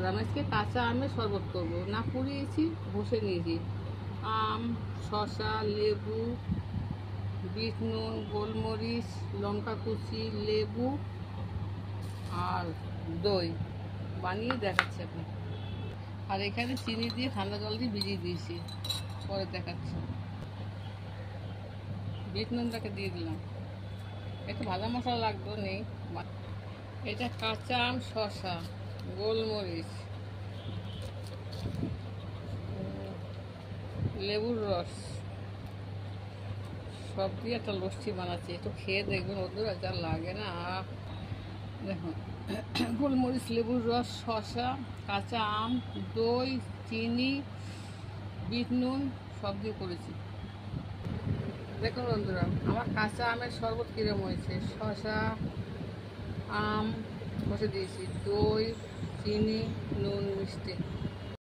আমি আজকে কাঁচা আমের শরবত করব। না পুড়িয়েছি, বসে নিয়েছি। আম, শসা, লেবু, বিট নুন, গোলমরিচ, লঙ্কা কুচি, লেবু আর দই বানিয়ে দেখাচ্ছি আপনি। আর এখানে চিনি দিয়ে ঠান্ডা জল দিয়ে ভিজিয়ে দিয়েছি, পরে দেখাচ্ছি। বিট নুনটাকে দিয়ে দিলাম, একটু ভাজা মশলা লাগতো নেই। এটা কাঁচা আম, শসা, গোলমরিচ, লেবুর রস সব দিয়ে একটা লস্যি বানাচ্ছি, একটু খেয়ে দেখবেন ওদের যা লাগে না। দেখুন, গোলমরিচ, লেবুর রস, শসা, কাঁচা আম, দই, চিনি, বিট নুন সব দিয়ে করেছি। দেখুন বন্ধুরা, আমার কাঁচা আমের শরবত কিরম হয়েছে। শসা, আম বসে দিয়েছি, দই, চিনি, নুন, মিষ্টি।